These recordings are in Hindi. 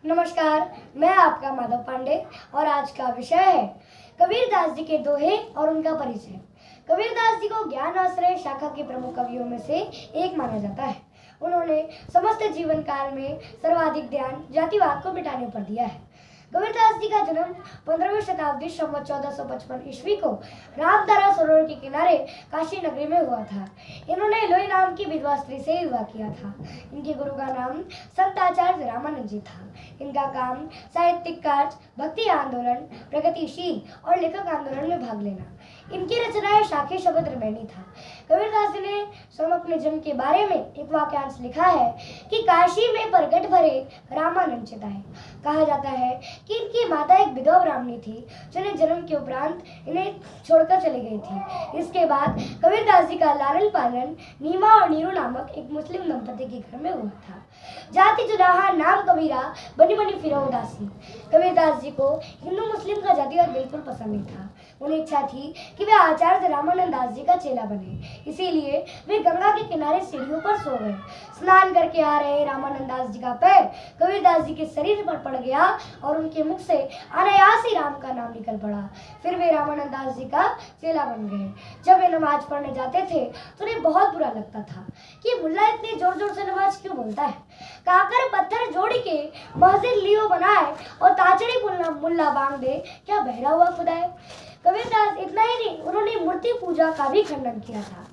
नमस्कार, मैं आपका माधव पांडे और आज का विषय है कबीरदास जी के दोहे और उनका परिचय। कबीरदास जी को ज्ञान आश्रय शाखा के प्रमुख कवियों में से एक माना जाता है। उन्होंने समस्त जीवन काल में सर्वाधिक ध्यान जातिवाद को मिटाने पर दिया है। कबीरदास जी का जन्म 15वीं शताब्दी संवत 1455 ईस्वी को रामधारा सरोवर के किनारे काशी नगरी में हुआ था। इन्होंने लोई नाम की विधवा स्त्री से विवाह किया था। इनके गुरु का नाम संत आचार्य रामानंद जी था। इनका काम साहित्यिक कार्य, भक्ति आंदोलन, प्रगतिशील और लेखक आंदोलन में भाग लेना। इनकी रचनाएं शाखे शब्द रामायणी था। कबीरदास जी ने स्वयं अपने जन्म के बारे में एक वाक्यांश लिखा है कि काशी में प्रगट भरे रामानंद चिताए। कहा जाता है कि इनकी माता एक विधवा ब्राह्मणी थी, जिन्हें जन्म के उपरांत इन्हें छोड़कर चली गई थी। इसके बाद कबीरदास जी का लालन पालन नीमा और नीरू नामक एक मुस्लिम दंपति के घर में हुआ था। जाति जुदाहा नाम कबीरा बनी बनी फिरो उदासी। कबीरदास जी को हिंदू मुस्लिम का जातिवाद बिल्कुल पसंद नहीं था। उन्हें इच्छा थी कि वे आचार्य रामानंद दास जी का चेला बने। इसीलिए वे गंगा के किनारे सीढ़ियों पर सो गए। स्नान करके आ रहे रामानंद दास जी का पैर कबीरदास जी के शरीर पर पड़ गया और उनके मुख से अनायास ही राम का नाम निकल पड़ा। फिर वे रामानंद दास जी का चेला बन गए। जब वे नमाज पढ़ने जाते थे तो उन्हें बहुत बुरा लगता था कि मुल्ला इतने जोर जोर से नमाज क्यों बोलता है। काकर पत्थर जोड़ के मस्जिद लियो बनाए और ताचड़ी मुल्ला बांग दे, क्या बहरा हुआ खुदा है। कबीरदास इतना ही नहीं, उन्होंने मूर्ति पूजा का भी खंडन किया था।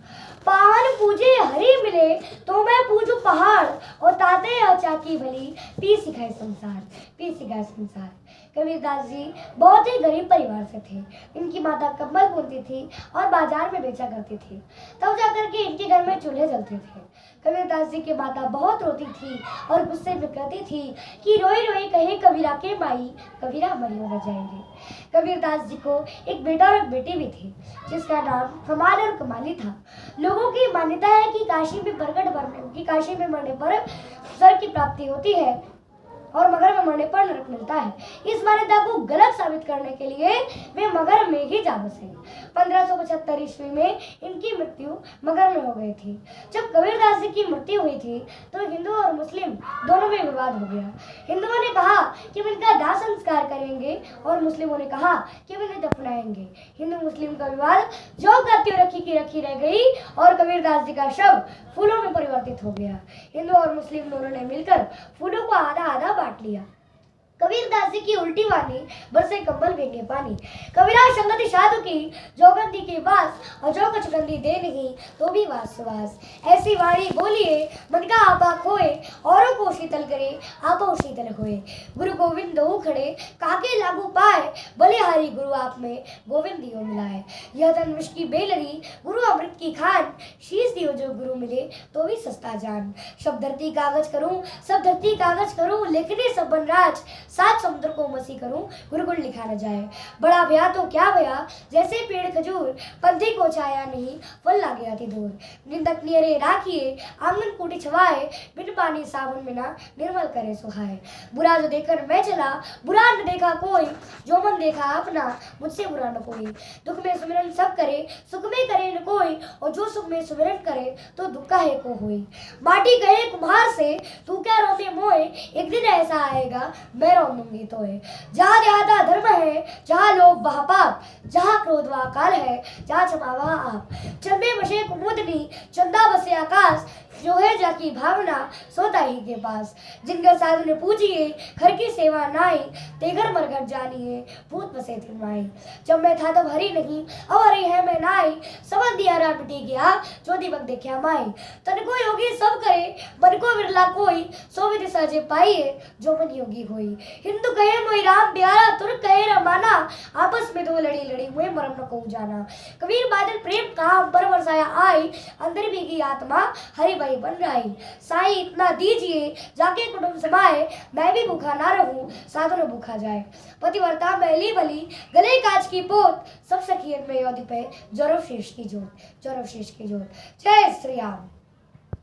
पाहन पूजे हरि मिले तो मैं पूजू पहाड़ और ताते चाकी भली पी सिखाए संसार। कबीरदास जी बहुत ही गरीब परिवार से थे। इनकी माता कम्बल बुनती थी और बाजार में बेचा करती थी। तब जाकर के इनके घर में चूल्हे जलते थे। कबीरदास जी की माता बहुत रोती थी और गुस्से में कहती थी कि रोई रोई कहे कबीरा के माई, कबीरा मरियो न जाएंगे। कबीरदास जी को एक बेटा और एक बेटी भी थी, जिसका नाम कमाल और कमाली था। लोगों की मान्यता है कि काशी में मरने पर स्वर्ग की प्राप्ति होती है और मगर में मरने पर नरक मिलता है। इस मान्यता को गलत साबित करने के लिए वे मगर में ही जा बसे। 1575 ईस्वी में इनकी मृत्यु मगर में हो गई थी। जब कबीरदास जी की मृत्यु हुई थी तो हिंदू और मुस्लिम दोनों में विवाद हो गया। हिंदुओं ने कहा कि वे इनका दाह संस्कार करेंगे और मुस्लिमों ने कहा कि वे इन्हें दफनाएंगे। हिंदू मुस्लिम का विवाद जो का त्यों रखी की रखी रह गई और कबीरदास जी का शव फूलों में परिवर्तित हो गया। हिंदू और मुस्लिम दोनों ने मिलकर फूलों को आधा आधा बांट लिया। कबीरदास जी की उल्टी वाणी बरसे कंबल भेंगे पानी। कबीरा संगति साधु की जोगंदी के वास और जो कुछ गंदी दे नहीं तो भी वास सुवास। ऐसी वाणी बोलिए मन का आपा खोए औरों को शीतल करे आपो शीतल होए। गुरु गोविंद दो खड़े काके लागू पाए बलिहारी गुरु आप में गोविंद दियो मिलाए। यह धन विष की बेलरी गुरु अमृत की खान शीश दियो जो गुरु मिले तो भी सस्ता जान। सब धरती कागज करूं लिखने सब बनराज सात समुद्र को मसी करूं गुरु गुण लिखा न जाए। बड़ा भया तो क्या भया जैसे पेड़ खजूर पंथी को छाया नहीं फल लागे अति दूर। निंदक नियरे राखिए आंगन कूटी छवाए बिन पानी साबुन बिना निर्मल करे सुहाए। बुरा जो देखकर मैं चला बुरा न देखा कोई जो मन देखा अपना मुझसे बुरा न कोई। दुख में सुमिरन सब करे सुख में करे न कोई और जो सुख में सुमिरन करे तो दुख का है को होई। माटी कहे कुम्हार से तू क्या रोते मोए एक दिन ऐसा आएगा मैं रोऊंगी तो है। जहाँ देहाता धर्म है जहाँ लोभ वहाँ पाप, जहाँ क्रोध वहाँ काल है जहाँ क्षमा वहाँ आप। चंबे बसे कुमुदनी चंदा बसे आकाश जो है जाकी भावना सोता ही के पास। जिनकर साधु ने पूजिए घर की सेवा नाई ते घर मर घर जानिए भूत बसे थे माई। जब मैं था तब हरी नहीं अब हरी है मैं नाई समझ दिया रात बिटी गया जो दीपक देखा माई। तन को योगी सब करे मन को विरला कोई सो विधि साजे पाइए जो मन योगी होई। हिंदू कहे मोई राम प्यारा तुर्क कहे रमाना आपस में दो लड़ी मुझे मरम न को जाना। कबीर बादल प्रेम का हम पर बरसाया आई अंदर भीगी आत्मा हरि भाई बन रही। साईं इतना दीजिए जाके कुटुंब समाए मैं भी भूखा ना रहूं साधु न भूखा जाए। पतिव्रता मैली भली गले कांच की पोत सब सखियन में योधि पे जौरव शेष की जोत जय श्री राम।